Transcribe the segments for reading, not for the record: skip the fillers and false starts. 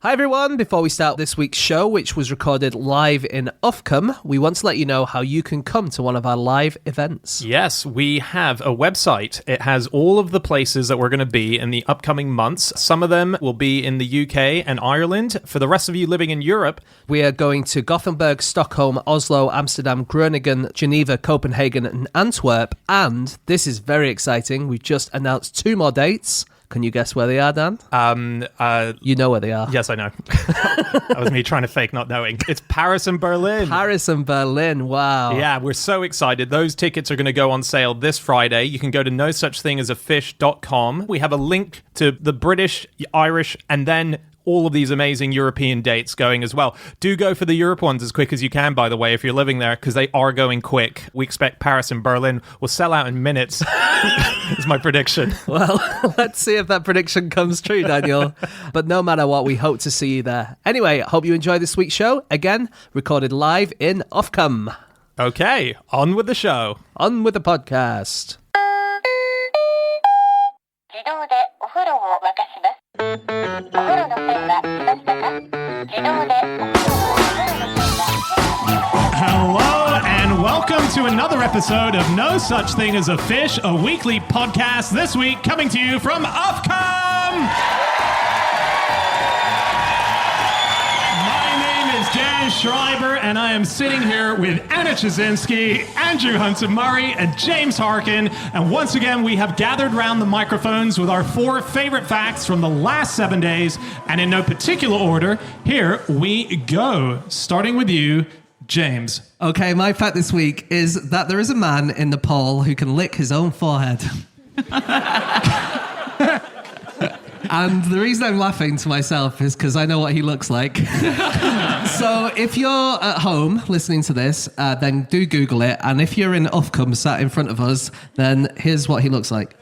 Hi everyone, before we start this week's show, which was recorded live in Uffculme, we want to let you know how you can come to one of our live events. Yes, we have a website. It has all of the places that we're going to be in the upcoming months. Some of them will be in the UK and Ireland. For the rest of you living in Europe, we are going to Gothenburg, Stockholm, Oslo, Amsterdam, Groningen, Geneva, Copenhagen and Antwerp. And this is very exciting. We've just announced 2 more dates. Can you guess where they are, Dan? You know where they are. Yes, I know. That was me trying to fake not knowing. It's Paris and Berlin. Paris and Berlin, wow. Yeah, we're so excited. Those tickets are going to go on sale this Friday. You can go to nosuchthingasafish.com. We have a link to the British, Irish, and then all of these amazing European dates going as well. Do go for the Europe ones as quick as you can, by the way, if you're living there, because they are going quick. We expect Paris and Berlin will sell out in minutes, is my prediction. Well, let's see if that prediction comes true, Daniel. But no matter what, we hope to see you there. Anyway, I hope you enjoy this week's show. Again, recorded live in Uffculme. Okay, on with the show. On with the podcast. Hello and welcome to another episode of No Such Thing as a Fish, a weekly podcast this week coming to you from Uffculme. My name is Dan Schreiber and I am sitting here with Anna Chazinski, Andrew Hunter-Murray and James Harkin, and once again we have gathered round the microphones with our 4 favorite facts from the last 7 days, and in no particular order, here we go, starting with you, James. Okay, my fact this week is that there is a man in Nepal who can lick his own forehead. And the reason I'm laughing to myself is because I know what he looks like. So if you're at home listening to this, then do Google it. And if you're in Uffculme sat in front of us, then here's what he looks like.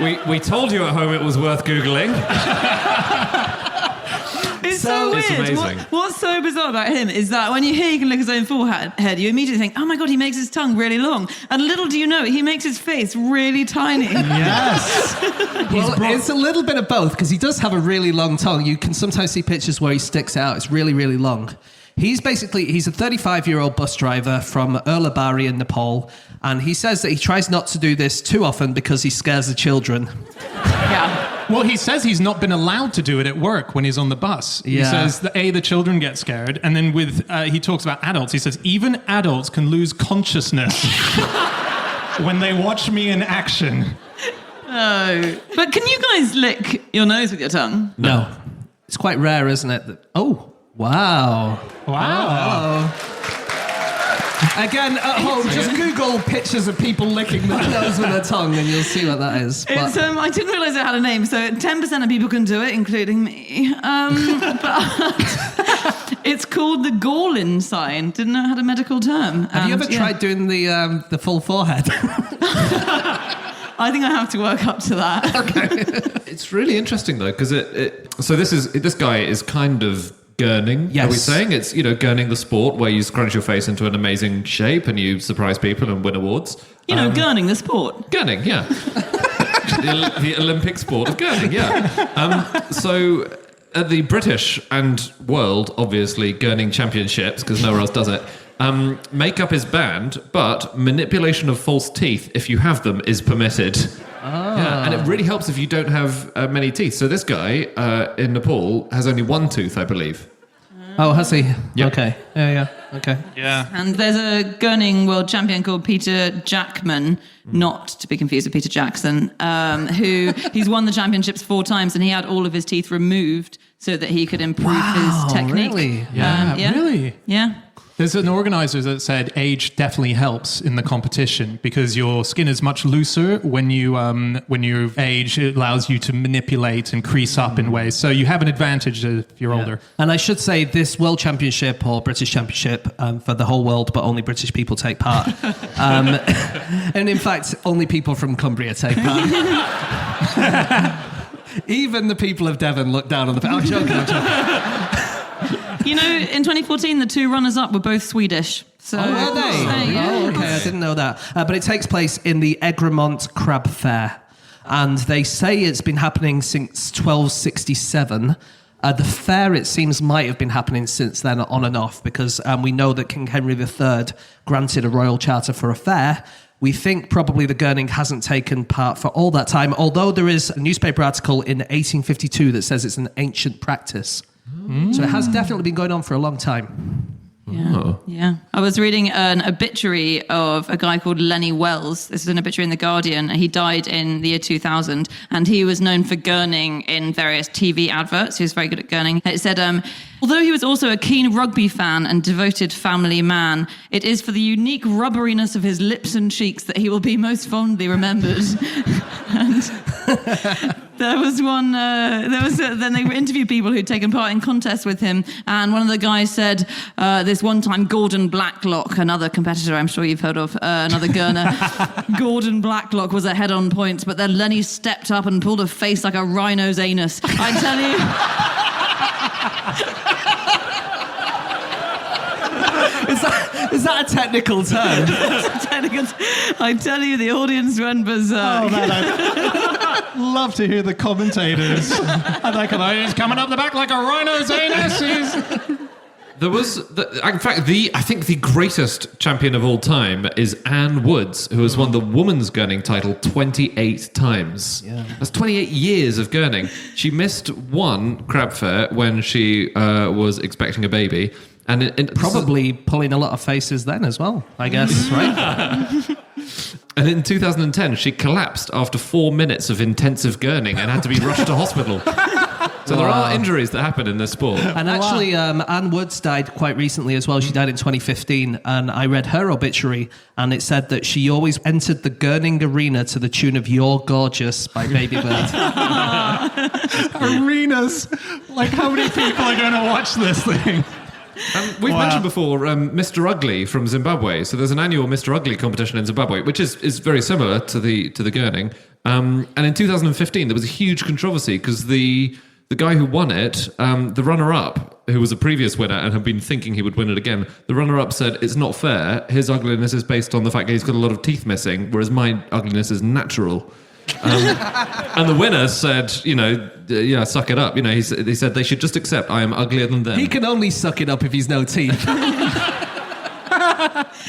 We told you at home it was worth Googling. It's so weird. It's amazing. What's so bizarre about him is that when you hear he can lick his own forehead, you immediately think, oh my God, he makes his tongue really long. And little do you know, he makes his face really tiny. Yes. Well, it's a little bit of both, because he does have a really long tongue. You can sometimes see pictures where he sticks out. It's really, really long. He's a 35-year-old bus driver from Ulabari in Nepal, and he says that he tries not to do this too often because he scares the children. Yeah. Well, he says he's not been allowed to do it at work when he's on the bus. Yeah. He says that the children get scared, and then he talks about adults. He says even adults can lose consciousness when they watch me in action. Oh. But can you guys lick your nose with your tongue? No. It's quite rare, isn't it? Oh, wow. Wow. Again, at home, just Google pictures of people licking their nose with their tongue and you'll see what that is. It's, I didn't realise it had a name, so 10% of people can do it, including me. But it's called the Gorlin sign. Didn't know it had a medical term. Have you ever tried doing the full forehead? I think I have to work up to that. Okay. It's really interesting though, because so this guy is kind of gurning. Yes. Are we saying it's gurning the sport where you scrunch your face into an amazing shape and you surprise people and win awards? Gurning the sport. Gurning, yeah. the Olympic sport of gurning, yeah. So at the British and world, obviously, gurning championships, because nowhere else does it, makeup is banned, but manipulation of false teeth, if you have them, is permitted. Oh. Yeah, and it really helps if you don't have many teeth. So this guy in Nepal has only 1 tooth, I believe. Oh, has he? Yep. Okay. Yeah. Okay. Yeah. And there's a gurning world champion called Peter Jackman, not to be confused with Peter Jackson, who he's won the championships 4 times, and he had all of his teeth removed so that he could improve his technique. Really? Yeah, really? Yeah. There's an organizer that said age definitely helps in the competition because your skin is much looser when you age. It allows you to manipulate and crease up in ways. So you have an advantage if you're older. And I should say this World Championship or British Championship for the whole world, but only British people take part. And in fact, only people from Cumbria take part. Even the people of Devon look down on the... I'm joking. You know, in 2014, the 2 runners-up were both Swedish. So, were they? Yeah. Oh, okay, I didn't know that. But it takes place in the Egremont Crab Fair. and they say it's been happening since 1267. The fair, it seems, might have been happening since then on and off, because we know that King Henry III granted a royal charter for a fair. We think probably the gurning hasn't taken part for all that time, although there is a newspaper article in 1852 that says it's an ancient practice. So it has definitely been going on for a long time. Yeah. Oh. Yeah. I was reading an obituary of a guy called Lenny Wells. This is an obituary in The Guardian. He died in the year 2000, and he was known for gurning in various TV adverts. He was very good at gurning. It said, although he was also a keen rugby fan and devoted family man, it is for the unique rubberiness of his lips and cheeks that he will be most fondly remembered. And there was one, then they interviewed people who'd taken part in contests with him, and one of the guys said, this one time Gordon Blacklock, another competitor I'm sure you've heard of, another gurner, Gordon Blacklock was ahead on points, but then Lenny stepped up and pulled a face like a rhino's anus. I tell you... Is that a technical term? I tell you, the audience went berserk. Oh, man, I'd love to hear the commentators. I'd like he's coming up the back like a rhino's anus. There was, in fact, I think the greatest champion of all time is Anne Woods, who has won the women's gurning title 28 times. Yeah. That's 28 years of gurning. She missed one crab fair when she was expecting a baby. And probably pulling a lot of faces then as well, I guess, right? And in 2010, she collapsed after 4 minutes of intensive gurning and had to be rushed to hospital. So there are injuries that happen in this sport. And actually, Anne Woods died quite recently as well. She died in 2015, and I read her obituary, and it said that she always entered the gurning arena to the tune of "You're Gorgeous" by Baby Bird. Arenas. Like, how many people are going to watch this thing? We've mentioned before Mr. Ugly from Zimbabwe. So there's an annual Mr. Ugly competition in Zimbabwe, which is very similar to the gurning. And in 2015, there was a huge controversy because the guy who won it, the runner-up, who was a previous winner and had been thinking he would win it again, the runner-up said, it's not fair. His ugliness is based on the fact that he's got a lot of teeth missing, whereas my ugliness is natural. And the winner said, yeah, suck it up. He said they should just accept I am uglier than them. He can only suck it up if he's no teeth.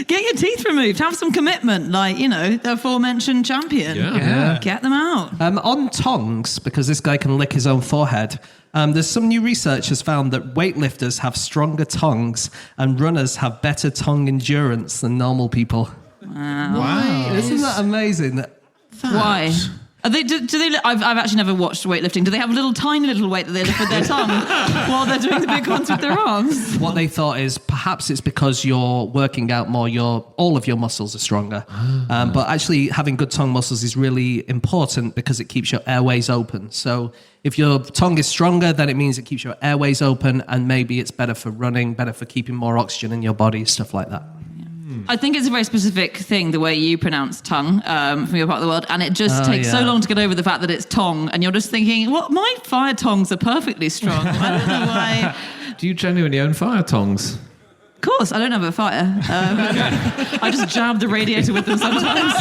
Get your teeth removed. Have some commitment, like, the aforementioned champion. Yeah. Get them out. On tongs, because this guy can lick his own forehead, there's some new research has found that weightlifters have stronger tongues and runners have better tongue endurance than normal people. Wow. Isn't that amazing? Why? Are they, do they? I've actually never watched weightlifting. Do they have a tiny little weight that they lift with their tongue while they're doing the big ones with their arms? What they thought is perhaps it's because you're working out more. All of your muscles are stronger, but actually having good tongue muscles is really important because it keeps your airways open. So if your tongue is stronger, then it means it keeps your airways open, and maybe it's better for running, better for keeping more oxygen in your body, stuff like that. I think it's a very specific thing, the way you pronounce tongue from your part of the world, and it just takes so long to get over the fact that it's tong, and you're just thinking, well, my fire tongs are perfectly strong. I don't know why. Do you genuinely own fire tongs? Of course, I don't have a fire. I just jab the radiator with them sometimes.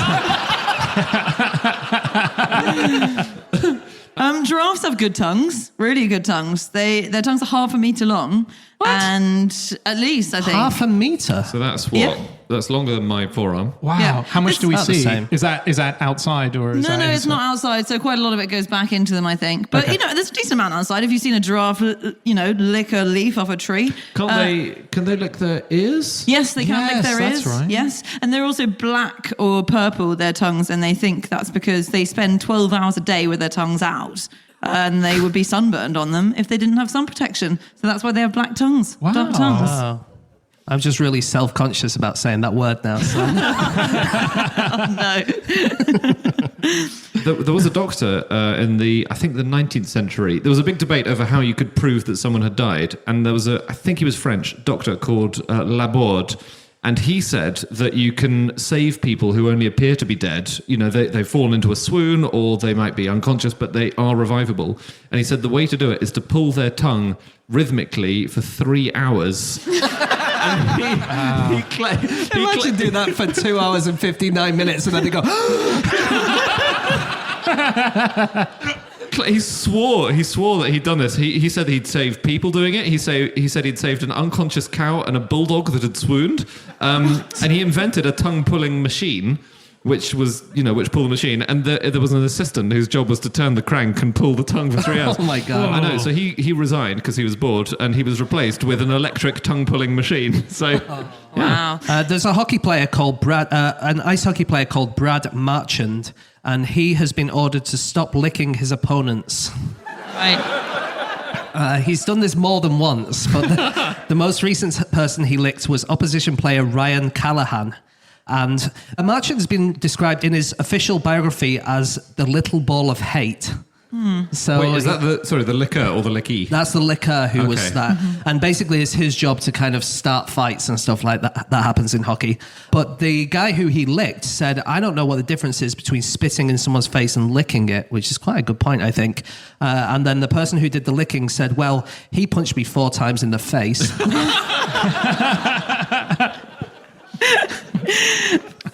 Giraffes have good tongues, really good tongues. Their tongues are 1/2 meter long. What? And at least, I think. 1/2 meter? So that's what? Yeah. That's longer than my forearm. Wow. Yeah. How much do we about the see? same. Is that outside or is that No, it's inside? not outside. So quite a lot of it goes back into them, I think. But, Okay. there's a decent amount outside. Have you seen a giraffe, lick a leaf off a tree? Can they lick their ears? Yes, they can lick Yes, their that's ears. right. Yes. And they're also black or purple, their tongues, and they think that's because they spend 12 hours a day with their tongues out. And they would be sunburned on them if they didn't have sun protection. So that's why they have black tongues, Wow. dark tongues. Wow. I'm just really self-conscious about saying that word now. So. No. There was a doctor in the 19th century. There was a big debate over how you could prove that someone had died. And there was I think he was French, doctor called Laborde. And he said that you can save people who only appear to be dead. They've fallen into a swoon or they might be unconscious, but they are revivable. And he said the way to do it is to pull their tongue rhythmically for 3 hours. Imagine doing that for 2 hours and 59 minutes and then they go... He swore that he'd done this. He said he'd saved people doing it. He said he'd saved an unconscious cow and a bulldog that had swooned. And he invented a tongue-pulling machine, which pulled the machine. And there was an assistant whose job was to turn the crank and pull the tongue for 3 hours. Oh my God. I know. So he resigned because he was bored, and he was replaced with an electric tongue-pulling machine. So. Wow. There's a hockey player called an ice hockey player called Brad Marchand, and he has been ordered to stop licking his opponents. Right. He's done this more than once, but the most recent person he licked was opposition player Ryan Callahan. And Marchand has been described in his official biography as the little ball of hate. So Wait, is that the liquor or the licky? That's the liquor who was Okay. that. And basically it's his job to kind of start fights and stuff like that. That happens in hockey. But the guy who he licked said, I don't know what the difference is between spitting in someone's face and licking it, which is quite a good point, I think. And then the person who did the licking said, well, he punched me 4 times in the face.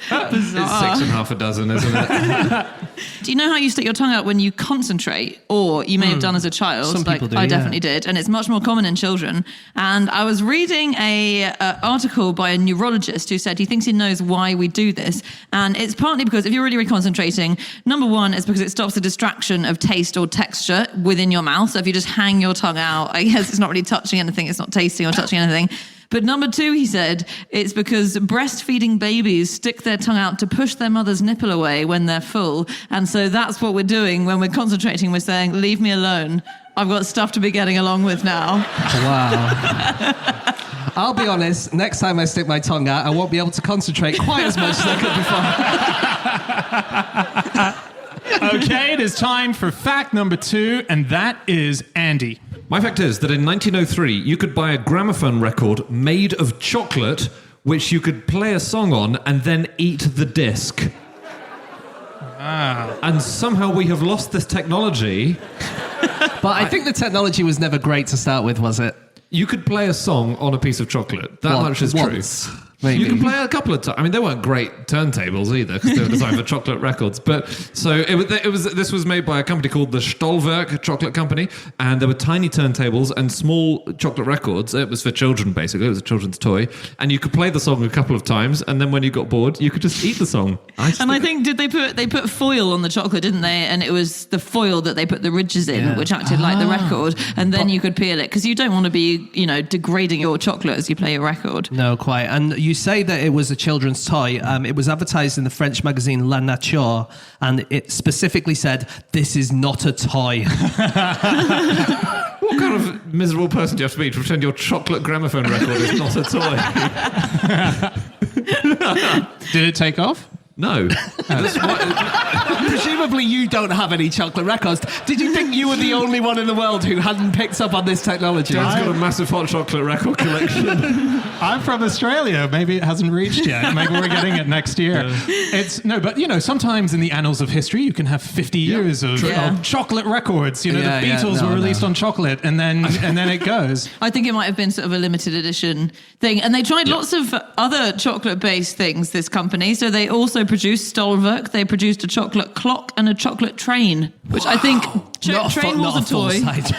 It's 6 dozen, isn't it? Do you know how you stick your tongue out when you concentrate? Or you may have done as a child. Some people do, I yeah. definitely did. And it's much more common in children. And I was reading a article by a neurologist who said he thinks he knows why we do this. And it's partly because if you're really, really concentrating, number one is because it stops the distraction of taste or texture within your mouth. So if you just hang your tongue out, I guess it's not really touching anything. It's not tasting or touching anything. But number 2, he said, it's because breastfeeding babies stick their tongue out to push their mother's nipple away when they're full. And so that's what we're doing when we're concentrating. We're saying, leave me alone. I've got stuff to be getting along with now. Wow. I'll be honest, next time I stick my tongue out, I won't be able to concentrate quite as much as I could before. Okay, it is time for fact number 2, and that is Andy. My fact is that in 1903, you could buy a gramophone record made of chocolate, which you could play a song on and then eat the disc. And somehow we have lost this technology. But I think the technology was never great to start with, was it? You could play a song on a piece of chocolate. That much is Once, true. maybe. You can play a couple of times. I mean, they weren't great turntables either because they were designed for chocolate records. But so this was made by a company called the Stolwerk Chocolate Company, and there were tiny turntables and small chocolate records. It was for children, basically. It was a children's toy, and you could play the song a couple of times, and then when you got bored, you could just eat the song. I think they put foil on the chocolate, didn't they? And it was the foil that they put the ridges in, which acted like the record, and then you could peel it because you don't want to be, degrading your chocolate as you play your record. No, quite. And you say that it was a children's toy. It was advertised in the French magazine La Nature, and it specifically said, "This is not a toy." What kind of miserable person do you have to be to pretend your chocolate gramophone record is not a toy? Did it take off? No. Presumably you don't have any chocolate records. Did you think you were the only one in the world who hadn't picked up on this technology? Dan's got a massive hot chocolate record collection. I'm from Australia. Maybe it hasn't reached yet. Maybe we're getting it next year. But sometimes in the annals of history, you can have 50 years of chocolate records. The Beatles were released on chocolate, and then it goes. I think it might have been sort of a limited edition thing. And they tried lots of other chocolate-based things, this company. So they also produced Stolwerk. They produced a chocolate clock and a chocolate train, which I think train was a toy.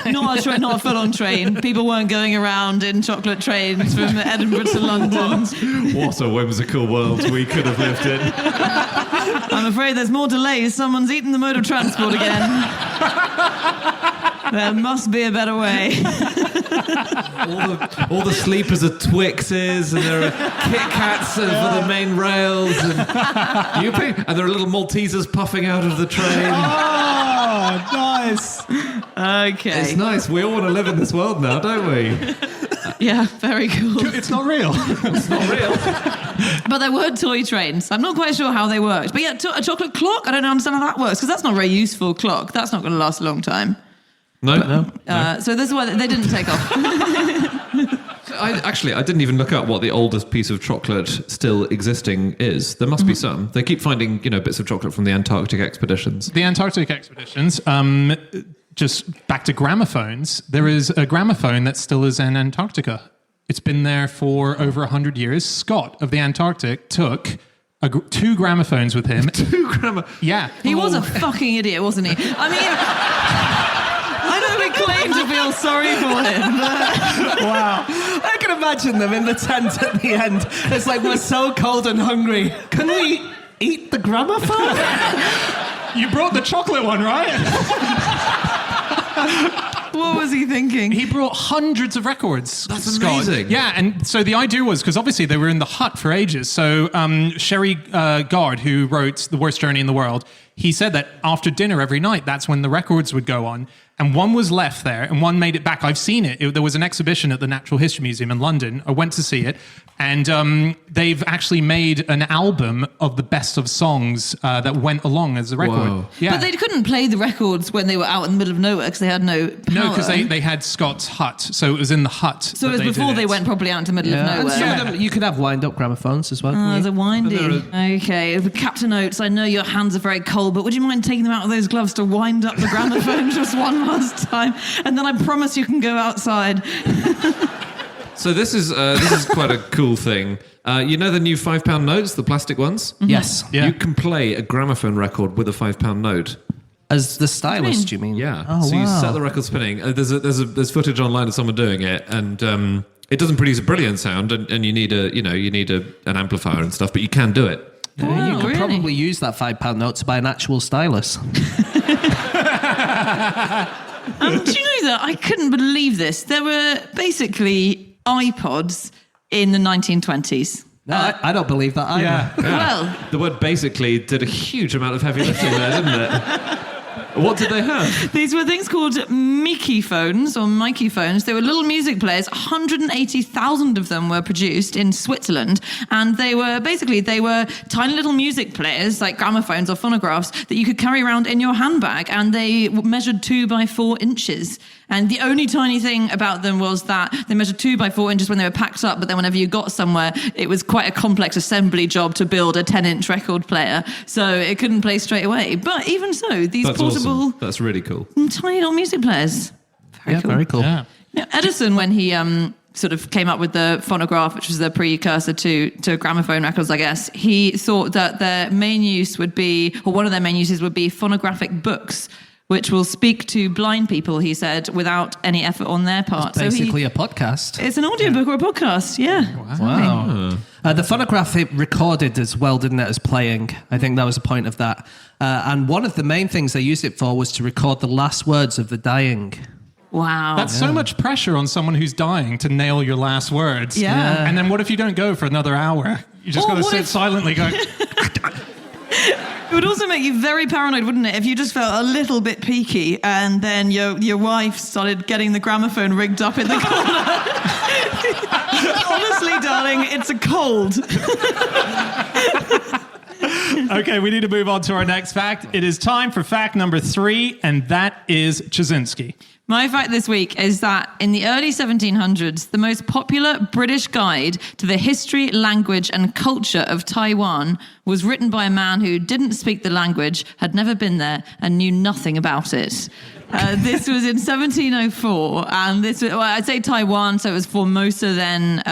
Not a full-on train. People weren't going around in chocolate trains from Edinburgh to London. What a whimsical world we could have lived in. I'm afraid there's more delays. Someone's eaten the mode of transport again. There must be a better way. All the sleepers are Twixes, and there are Kit Kats for the main rails, and there are little Maltesers puffing out of the train. Oh, nice. Okay. It's nice. We all want to live in this world now, don't we? Yeah, very cool. It's not real. It's not real. But there were toy trains. I'm not quite sure how they worked. But yeah, a chocolate clock, I don't understand how that works, because that's not a very useful clock. That's not going to last a long time. No. So this is why they didn't take off. I didn't even look up what the oldest piece of chocolate still existing is. There must be some. They keep finding, bits of chocolate from the Antarctic expeditions. The Antarctic expeditions, just back to gramophones, there is a gramophone that still is in Antarctica. It's been there for over 100 years. Scott of the Antarctic took two gramophones with him. Yeah. He was a fucking idiot, wasn't he? I mean, I don't claim to feel sorry for him. But... Wow. I can imagine them in the tent at the end. It's like, we're so cold and hungry. Can we eat the gramophone? You brought the chocolate one, right? What was he thinking? He brought hundreds of records. That's Scott. amazing. Yeah, and so the idea was, because obviously they were in the hut for ages, so Sherry Gard, who wrote The Worst Journey in the World, he said that after dinner every night, that's when the records would go on. And one was left there, and one made it back. I've seen it. There was an exhibition at the Natural History Museum in London. I went to see it, and they've actually made an album of the best of songs that went along as a record. Whoa. Yeah. But they couldn't play the records when they were out in the middle of nowhere because they had no power. No, because they had Scott's hut, so it was in the hut. So it was before they went properly out into the middle of And nowhere. some of them, you could have wind-up gramophones as well. Oh, couldn't the you? windy. Okay, Captain Oates, I know your hands are very cold, but would you mind taking them out of those gloves to wind up the gramophone just one last time? And then I promise you can go outside. So this is quite a cool thing. You know the new £5 notes, the plastic ones? Yes. Yeah. You can play a gramophone record with a £5 note. As the stylist, you mean? Yeah. Oh, so wow. you set the record spinning. There's footage online of someone doing it, and it doesn't produce a brilliant sound, and you need an amplifier and stuff, but you can do it. Yeah, you Oh, could really? probably use that £5 note to buy an actual stylus. Do you know that? I couldn't believe this. There were basically iPods in the 1920s. No, I don't believe that either. Yeah. Well, The word basically did a huge amount of heavy lifting there, didn't it? What did they have? these were things called Mickey phones or Mikey phones. They were little music players. 180,000 of them were produced in Switzerland. And they were tiny little music players, like gramophones or phonographs, that you could carry around in your handbag. And they measured 2 by 4 inches. And the only tiny thing about them was that they measured 2 by 4 inches when they were packed up, but then whenever you got somewhere, it was quite a complex assembly job to build a 10-inch record player. So it couldn't play straight away. But even so, these That's portable, awesome. That's really cool. tiny little music players. Very cool. Yeah. Yeah, Edison, when he sort of came up with the phonograph, which was the precursor to gramophone records, I guess, he thought that their main use would be, or one of their main uses would be phonographic books, which will speak to blind people, he said, without any effort on their part. Basically a podcast. It's an audiobook or a podcast, yeah. Wow. The phonograph, it recorded as well, didn't it, as playing. I think that was the point of that. And one of the main things they used it for was to record the last words of the dying. Wow. That's so much pressure on someone who's dying to nail your last words. Yeah. And then what if you don't go for another hour? You just Or got to what sit if- silently going... It would also make you very paranoid, wouldn't it, if you just felt a little bit peaky and then your wife started getting the gramophone rigged up in the corner. Honestly, darling, it's a cold. Okay, we need to move on to our next fact. It is time for fact number 3, and that is Chazinski. My fact this week is that in the early 1700s, the most popular British guide to the history, language, and culture of Taiwan was written by a man who didn't speak the language, had never been there, and knew nothing about it. This was in 1704, and I'd say Taiwan, so it was Formosa then,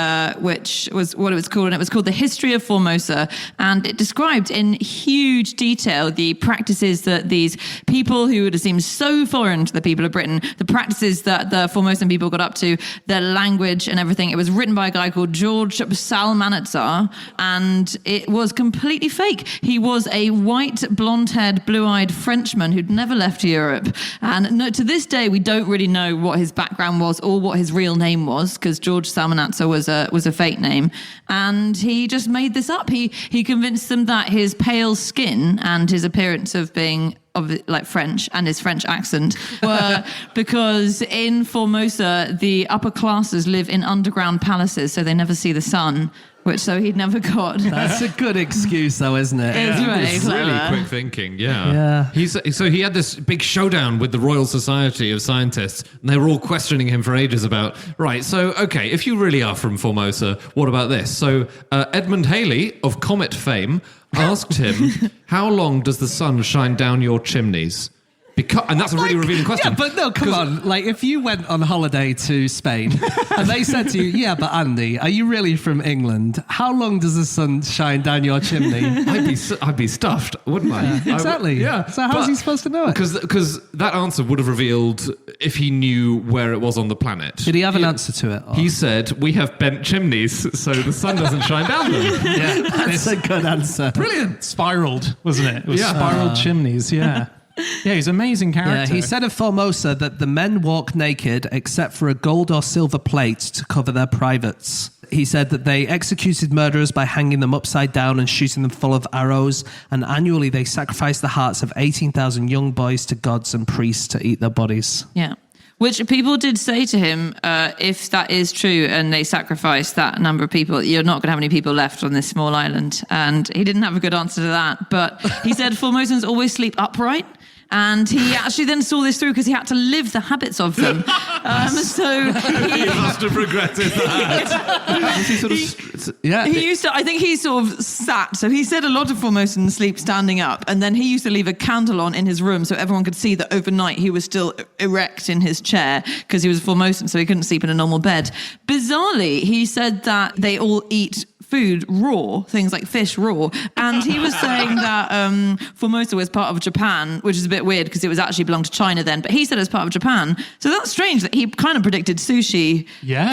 which was what it was called, and it was called The History of Formosa, and it described in huge detail the practices that these people who would have seemed so foreign to the people of Britain, the practices that the Formosan people got up to, their language and everything. It was written by a guy called George Salmanazar, and it was completely fake. He was a white, blonde-haired, blue-eyed Frenchman who'd never left Europe, and no, to this day, we don't really know what his background was or what his real name was, because George Salmanazar was a fake name, and he just made this up. He convinced them that his pale skin and his appearance of being like French and his French accent were because in Formosa the upper classes live in underground palaces, so they never see the sun. So he'd never got. That's a good excuse, though, isn't it? It's really It's really clever. quick thinking, yeah. So he had this big showdown with the Royal Society of Scientists, and they were all questioning him for ages about, right, so, okay, if you really are from Formosa, what about this? So Edmund Halley of Comet fame asked him, how long does the sun shine down your chimneys? And that's a really revealing question. Yeah, but no, come on. Like, if you went on holiday to Spain and they said to you, yeah, but Andy, are you really from England? How long does the sun shine down your chimney? I'd be stuffed, wouldn't I? Exactly. So how's he supposed to know it? Because that answer would have revealed if he knew where it was on the planet. Did he have an answer to it? Or? He said, we have bent chimneys, so the sun doesn't shine down them. Yeah, That's a good answer. brilliant. Spiraled, wasn't it? It was spiraled chimneys. Yeah. Yeah, he's an amazing character. Yeah, he said of Formosa that the men walk naked except for a gold or silver plate to cover their privates. He said that they executed murderers by hanging them upside down and shooting them full of arrows, and annually they sacrificed the hearts of 18,000 young boys to gods and priests to eat their bodies. Yeah. Which people did say to him, if that is true and they sacrificed that number of people, you're not going to have any people left on this small island. And he didn't have a good answer to that. But he said Formosans always sleep upright. And he actually then saw this through because he had to live the habits of them. So He must have regretted that. he used to, I think he sort of sat. So he said a lot of Formosans sleep standing up. And then he used to leave a candle on in his room so everyone could see that overnight he was still erect in his chair because he was a Formosan, so he couldn't sleep in a normal bed. Bizarrely, he said that they all eat food raw, things like fish raw. And he was saying that Formosa was part of Japan, which is a bit weird because it was actually belonged to China then. But he said it was part of Japan. So that's strange that he kind of predicted sushi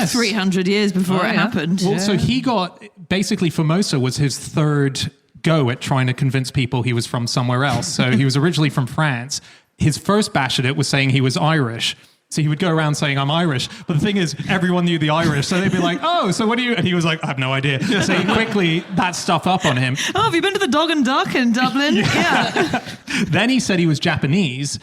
300 years before it happened. Well, so he got, basically Formosa was his third go at trying to convince people he was from somewhere else. So he was originally from France. His first bash at it was saying he was Irish. So he would go around saying, I'm Irish. But the thing is, everyone knew the Irish. So they'd be like, oh, so what are you? And he was like, I have no idea. So he quickly, that stuff up on him. Oh, have you been to the Dog and Duck in Dublin? Yeah. Then he said he was Japanese.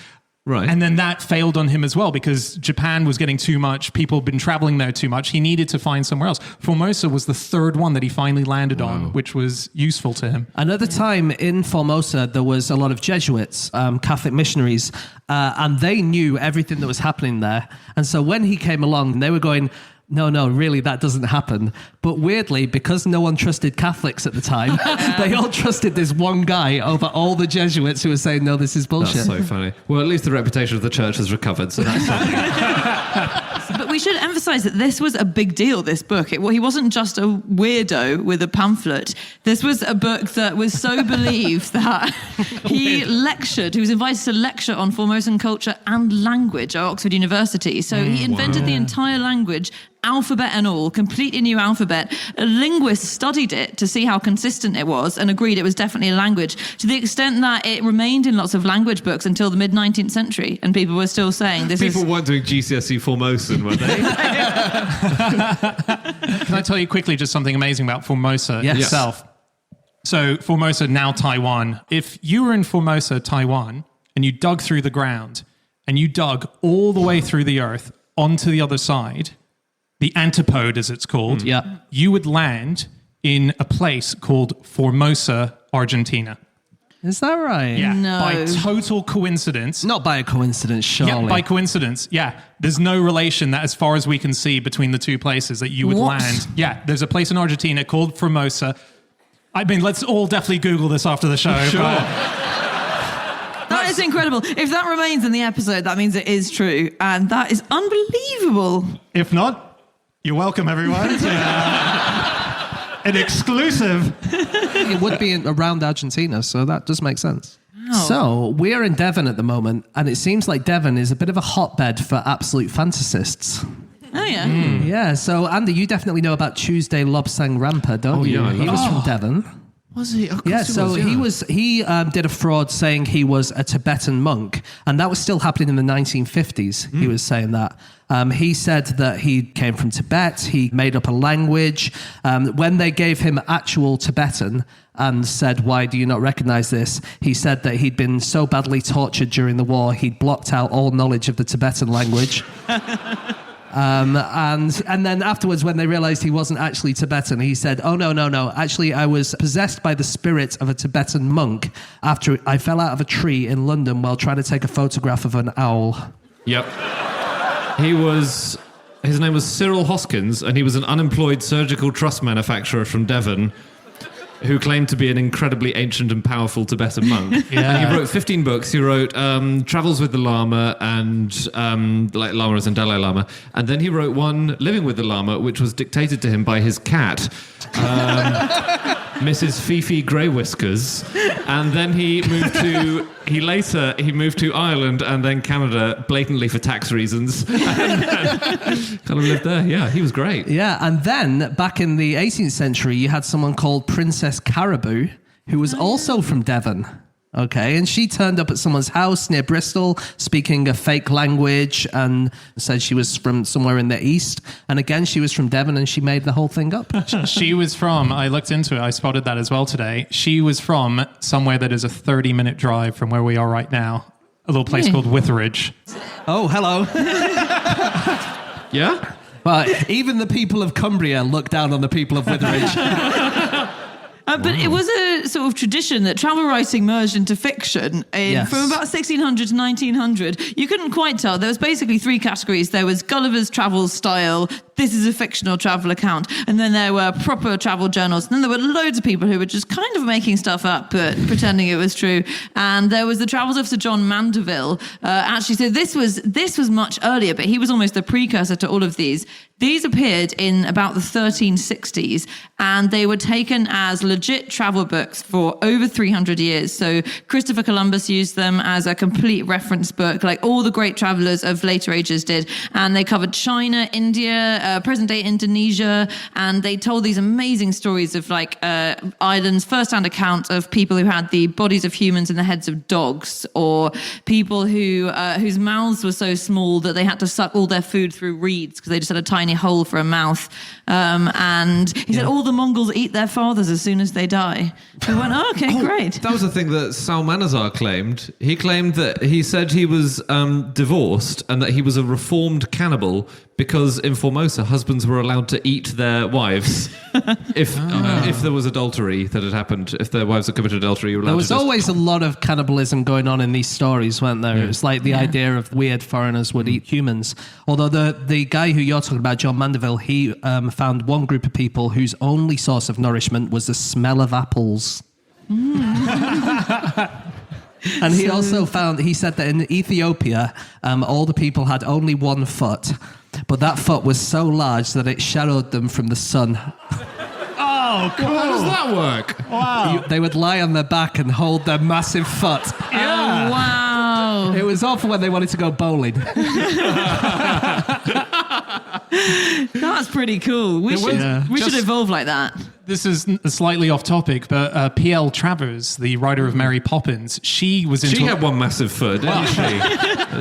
Right. And then that failed on him as well because Japan was getting too much. People had been traveling there too much. He needed to find somewhere else. Formosa was the third one that he finally landed on, which was useful to him. Another time in Formosa, there was a lot of Jesuits, Catholic missionaries, and they knew everything that was happening there. And so when he came along, they were going, no, really, that doesn't happen. But weirdly, because no one trusted Catholics at the time, they all trusted this one guy over all the Jesuits who were saying, no, this is bullshit. That's so funny. Well, at least the reputation of the church has recovered, so that's something. But we should emphasize that this was a big deal, this book. He wasn't just a weirdo with a pamphlet. This was a book that was so believed that he was invited to lecture on Formosan culture and language at Oxford University. So he invented the entire language, alphabet and all, completely new alphabet. A linguist studied it to see how consistent it was and agreed it was definitely a language, to the extent that it remained in lots of language books until the mid-19th century, and people were still saying this People weren't doing GCSE Formosan, were they? Can I tell you quickly just something amazing about Formosa Yes. itself? So Formosa, now Taiwan. If you were in Formosa, Taiwan, and you dug through the ground, and you dug all the way through the earth onto the other side, the antipode, as it's called, you would land in a place called Formosa, Argentina. Is that right? Yeah, No. by total coincidence. Not by a coincidence, surely. Yeah, by coincidence. Yeah, there's no relation that, as far as we can see, between the two places that you would What? land. Yeah, there's a place in Argentina called Formosa. I mean, let's all definitely Google this after the show. Sure. That is incredible. If that remains in the episode, that means it is true. And that is unbelievable. If not, you're welcome, everyone. An exclusive. It would be around Argentina, so that does make sense. So we're in Devon at the moment, and it seems like Devon is a bit of a hotbed for absolute fantasists. Oh, yeah. Yeah, so Andy, you definitely know about Tuesday Lobsang Rampa, don't you? yeah, I He love was from Devon. Was he? Yeah, so he did a fraud saying he was a Tibetan monk, and that was still happening in the 1950s. He was saying that. He said that he came from Tibet, he made up a language. When they gave him actual Tibetan and said, why do you not recognize this? He said that he'd been so badly tortured during the war, he'd blocked out all knowledge of the Tibetan language. And then afterwards, when they realized he wasn't actually Tibetan, he said, oh, no. Actually, I was possessed by the spirit of a Tibetan monk after I fell out of a tree in London while trying to take a photograph of an owl. Yep. His name was Cyril Hoskins, and he was an unemployed surgical truss manufacturer from Devon. who claimed to be an incredibly ancient and powerful Tibetan monk. And he wrote 15 books. He wrote Travels with the Lama and like Lamas and Dalai Lama. And then he wrote one, Living with the Lama, which was dictated to him by his cat, Mrs. Fifi Grey Whiskers. And then he moved to Ireland and then Canada, blatantly for tax reasons. And kind of lived there. Yeah, he was great. Yeah, and then back in the 18th century, you had someone called Princess Caribou, who was also from Devon. Okay, and she turned up at someone's house near Bristol, speaking a fake language, and said she was from somewhere in the east. And again, she was from Devon, and she made the whole thing up. She was from, I looked into it, I spotted that as well today. She was from somewhere that is a 30-minute drive from where we are right now, a little place called Witheridge. Oh, hello. Yeah? But even the people of Cumbria look down on the people of Witheridge. But it was a sort of tradition that travel writing merged into fiction from about 1600 to 1900. You couldn't quite tell. There was basically three categories. There was Gulliver's Travel Style. This is a fictional travel account. And then there were proper travel journals. And then there were loads of people who were just kind of making stuff up, but pretending it was true. And there was the travels of Sir John Mandeville. Actually, so this was much earlier, but he was almost the precursor to all of these. These appeared in about the 1360s, and they were taken as legit travel books for over 300 years. So Christopher Columbus used them as a complete reference book, like all the great travelers of later ages did. And they covered China, India, present-day Indonesia, and they told these amazing stories of like islands, first-hand accounts of people who had the bodies of humans in the heads of dogs, or people whose mouths were so small that they had to suck all their food through reeds because they just had a tiny hole for a mouth. And he said all the Mongols eat their fathers as soon as they die. We went, okay, great. That was the thing that Salmanazar claimed. He claimed that he said he was divorced and that he was a reformed cannibal because in Formosa, husbands were allowed to eat their wives if there was adultery that had happened. If their wives had committed adultery, you were allowed There was always a lot of cannibalism going on in these stories, weren't there? Yeah. It was like the idea of weird foreigners would eat humans. Although the guy who you're talking about, John Mandeville, he found one group of people whose only source of nourishment was the smell of apples. And he also he said that in Ethiopia, all the people had only one foot, but that foot was so large that it shadowed them from the sun. Oh, cool. How does that work? Wow. They would lie on their back and hold their massive foot. Yeah. Oh, wow. It was awful when they wanted to go bowling. That's pretty cool. We should evolve like that. This is slightly off topic, but P.L. Travers, the writer of Mary Poppins, she had one massive foot, didn't she?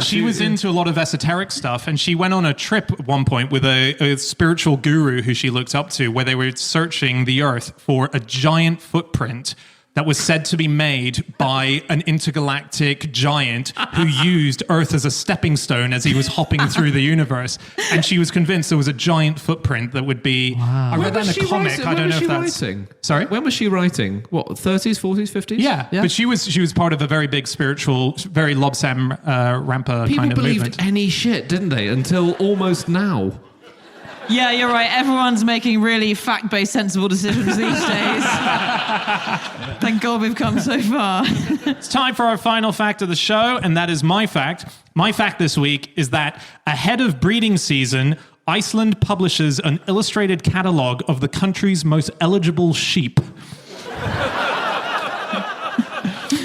She was into a lot of esoteric stuff, and she went on a trip at one point with a spiritual guru who she looked up to, where they were searching the earth for a giant footprint that was said to be made by an intergalactic giant who used Earth as a stepping stone as he was hopping through the universe. And she was convinced there was a giant footprint that would be... Wow. I read that in a comic. I don't know if that's... Writing? Sorry? When was she writing? What, 30s, 40s, 50s? Yeah, but she was part of a very big spiritual, very Lobsam Rampa People kind of believed movement. any shit, didn't they? Until almost now. Yeah, you're right. Everyone's making really fact-based, sensible decisions these days. Thank God we've come so far. It's time for our final fact of the show, and that is my fact. My fact this week is that ahead of breeding season, Iceland publishes an illustrated catalogue of the country's most eligible sheep.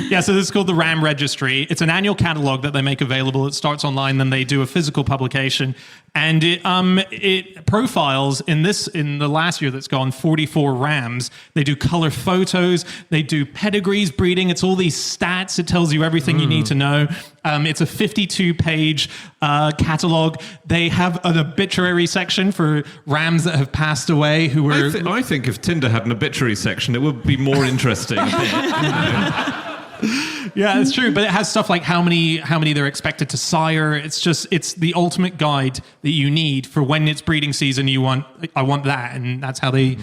Yeah, so this is called the Ram Registry. It's an annual catalog that they make available. It starts online, then they do a physical publication, and it profiles in the last year that's gone 44 rams. They do color photos, they do pedigrees, breeding. It's all these stats. It tells you everything you need to know. It's a 52-page catalog. They have an obituary section for rams that have passed away who were. I think if Tinder had an obituary section, it would be more interesting. A bit. Yeah, it's true, but it has stuff like how many they're expected to sire. It's the ultimate guide that you need for when it's breeding season. I want that, and that's how they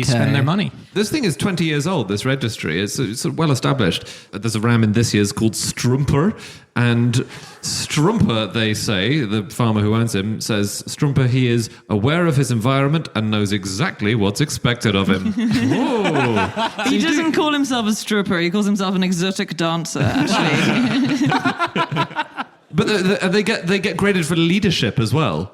spend their money. This thing is 20 years old. This registry, it's well established. There's a ram in this year's called Strumper, and Strumper, they say, the farmer who owns him, says, Strumper, he is aware of his environment and knows exactly what's expected of him. He doesn't call himself a stripper. He calls himself an exotic dancer, actually. But they get graded for leadership as well.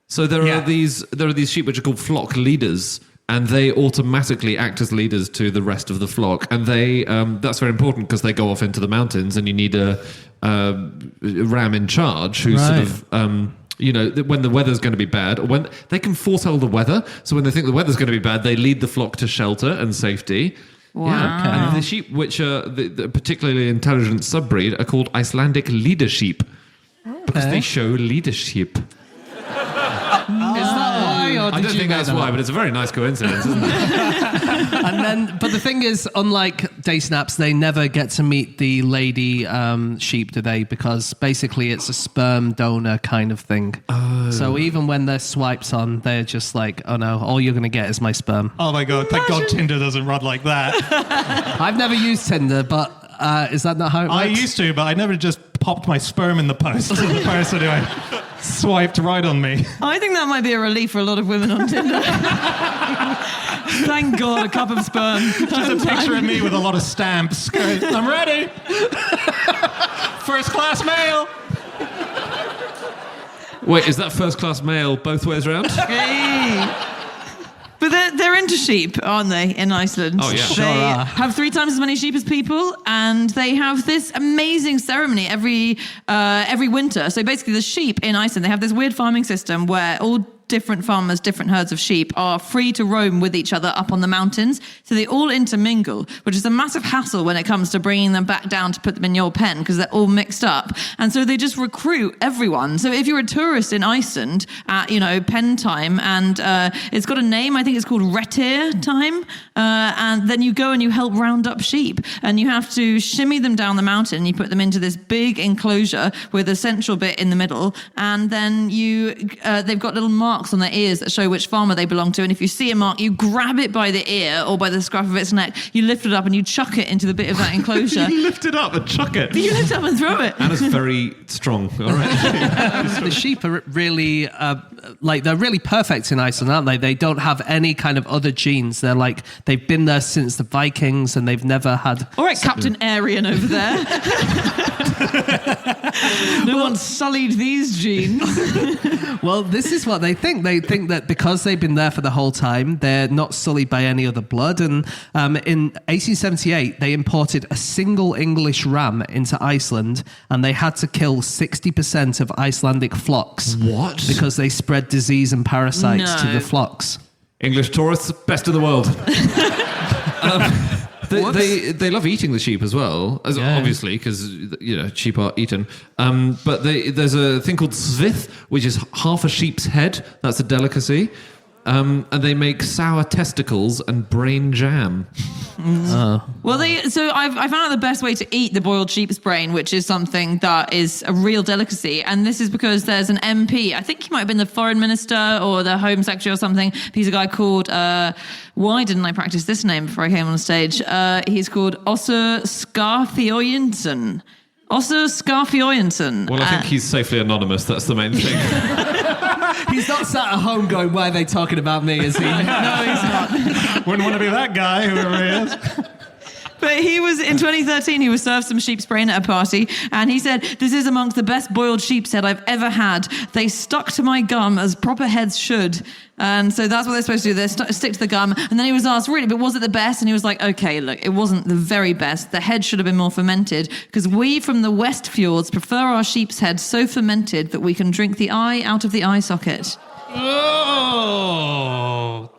So there are these sheep which are called flock leaders, and they automatically act as leaders to the rest of the flock. And they that's very important because they go off into the mountains, and you need a ram in charge who sort of when the weather's going to be bad, or when they can foretell the weather. So when they think the weather's going to be bad, they lead the flock to shelter and safety. Wow. Yeah. Okay. And the sheep, which are the particularly intelligent subbreed, are called Icelandic leader sheep because they show leadership. Is that why, or I don't think that's why, but it's a very nice coincidence, isn't it? But the thing is, unlike day snaps, they never get to meet the lady sheep, do they? Because basically it's a sperm donor kind of thing. Oh. So even when their swipes on, they're just like, oh no, all you're going to get is my sperm. Oh my God, thank God Tinder doesn't run like that. I've never used Tinder, but is that not how it works? I used to, but I never just popped my sperm in the post to the person who swiped right on me. I think that might be a relief for a lot of women on Tinder. Thank God, a cup of sperm. Just a picture of me with a lot of stamps. I'm ready. First class mail. Wait, is that first class mail both ways around? Hey. But they're into sheep, aren't they, in Iceland? Oh, yeah. Sure They are. have 3 times as many sheep as people, and they have this amazing ceremony every winter. So basically the sheep in Iceland, they have this weird farming system where all different farmers, different herds of sheep are free to roam with each other up on the mountains. So they all intermingle, which is a massive hassle when it comes to bringing them back down to put them in your pen because they're all mixed up. And so they just recruit everyone. So if you're a tourist in Iceland at, pen time, and it's got a name, I think it's called Retir time, and then you go and you help round up sheep, and you have to shimmy them down the mountain, and you put them into this big enclosure with a central bit in the middle, and then they've got little marks on their ears that show which farmer they belong to, and if you see a mark, you grab it by the ear or by the scruff of its neck, you lift it up and you chuck it into the bit of that enclosure. You lift it up and chuck it. You lift it up and throw it. Anna's very strong. All right. The sheep are really, they're really perfect in Iceland, aren't they? They don't have any kind of other genes. They're like, they've been there since the Vikings and they've never had... All right, Captain Aryan over there. No one sullied these genes. Well, this is what they think. They think that because they've been there for the whole time, they're not sullied by any other blood. And in 1878, they imported a single English ram into Iceland, and they had to kill 60% of Icelandic flocks. What? Because they spread disease and parasites to the flocks. English tourists, best in the world. They love eating the sheep as well, obviously, because sheep are eaten. But there's a thing called svith, which is half a sheep's head. That's a delicacy. And they make sour testicles and brain jam. Well, I found out the best way to eat the boiled sheep's brain, which is something that is a real delicacy. And this is because there's an MP, I think he might have been the foreign minister or the home secretary or something. He's a guy called, why didn't I practice this name before I came on stage? He's called Össur Skarfioyensen. Össur Skarfioyensen. Well, I think he's safely anonymous. That's the main thing. He's not sat at home going, why are they talking about me, is he? No, he's not. Wouldn't want to be that guy, whoever he is. But he was, in 2013, he was served some sheep's brain at a party, and he said, "This is amongst the best boiled sheep's head I've ever had. They stuck to my gum as proper heads should." And so that's what they're supposed to do. They stick to the gum. And then he was asked, really, but was it the best? And he was like, okay, look, it wasn't the very best. The head should have been more fermented, because we from the West Fjords prefer our sheep's head so fermented that we can drink the eye out of the eye socket. Oh.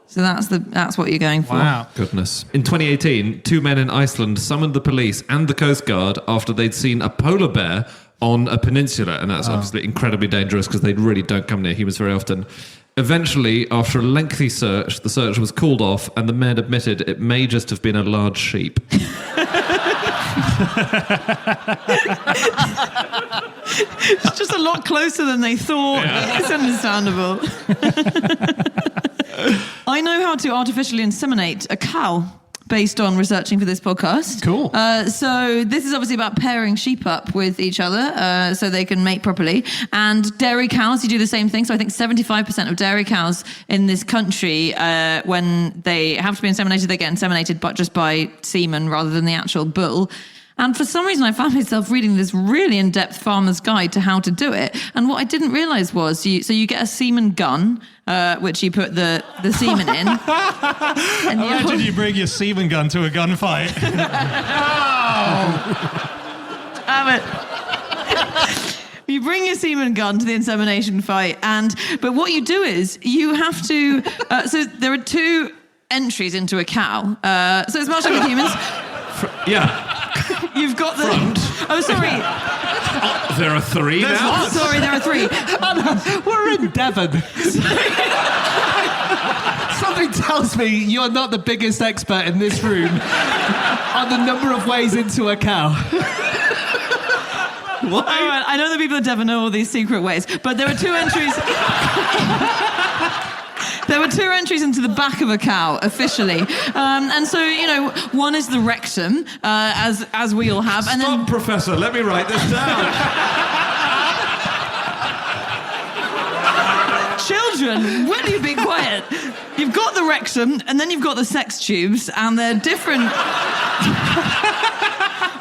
So that's what you're going for. Wow. Goodness. In 2018, 2 men in Iceland summoned the police and the Coast Guard after they'd seen a polar bear on a peninsula. And that's obviously incredibly dangerous because they really don't come near humans very often. Eventually, after a lengthy search, the search was called off and the men admitted it may just have been a large sheep. It's just a lot closer than they thought. Yeah. It's understandable. I know how to artificially inseminate a cow. based on researching for this podcast. Cool. So this is obviously about pairing sheep up with each other so they can mate properly. And dairy cows, you do the same thing. So I think 75% of dairy cows in this country, when they have to be inseminated, they get inseminated but just by semen rather than the actual bull. And for some reason, I found myself reading this really in-depth farmer's guide to how to do it. And what I didn't realise was, you get a semen gun, which you put the semen in. And Imagine you bring your semen gun to a gunfight. Damn it. You bring your semen gun to the insemination fight, but what you do is you have to. So there are two entries into a cow. So it's much like with humans. Yeah. You've got the Front. Oh, sorry. There are three now. Sorry, there are three. We're in Devon. Something tells me you're not the biggest expert in this room on the number of ways into a cow. What? All right, I know that people at Devon know all these secret ways, but there were two entries. There were two entries into the back of a cow, officially. And so, one is the rectum, as we all have. And Stop, Professor, let me write this down. Children, will you be quiet? You've got the rectum, and then you've got the sex tubes, and they're different.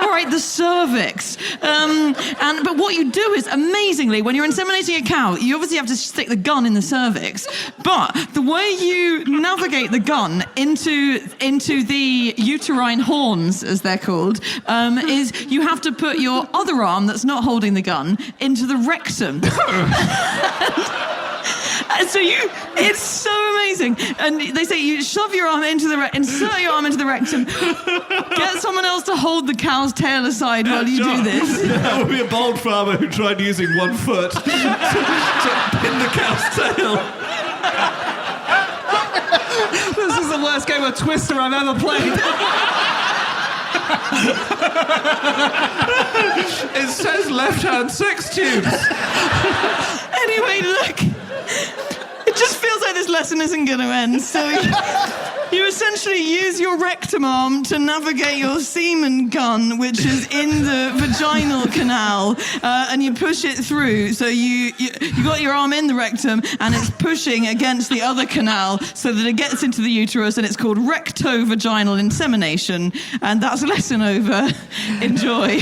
All right, the cervix. But what you do is, amazingly, when you're inseminating a cow, you obviously have to stick the gun in the cervix. But the way you navigate the gun into the uterine horns, as they're called, is you have to put your other arm that's not holding the gun into the rectum. And so it's so amazing. And they say you shove your arm into insert your arm into the rectum, get someone else to hold the cow's tail aside while you do this. That would be a bold farmer who tried using 1 foot to pin the cow's tail. This is the worst game of Twister I've ever played. It says left-hand sex tubes. Anyway, look. It just feels like this lesson isn't going to end. So you essentially use your rectum arm to navigate your semen gun, which is in the vaginal canal, and you push it through. So you got your arm in the rectum, and it's pushing against the other canal so that it gets into the uterus, and it's called recto-vaginal insemination. And that's lesson over. Enjoy.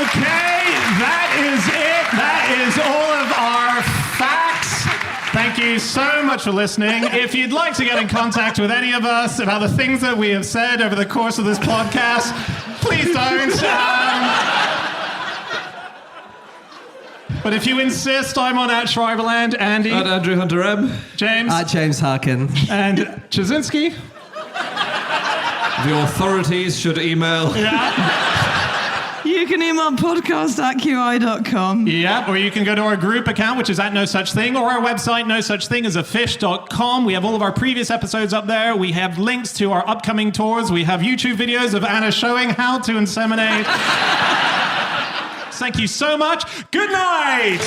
Okay, that is it. That is all of our facts. Thank you so much for listening. If you'd like to get in contact with any of us about the things that we have said over the course of this podcast, please don't. But if you insist, I'm on @Schreiberland. Andy. And Andrew Hunter M. James. James Harkin. And Chazinski. The authorities should email. Yeah. You can email podcast@qi.com. Yeah, or you can go to our group account, which is @NoSuchThing, or our website, nosuchthingasafish.com. We have all of our previous episodes up there. We have links to our upcoming tours. We have YouTube videos of Anna showing how to inseminate. Thank you so much. Good night!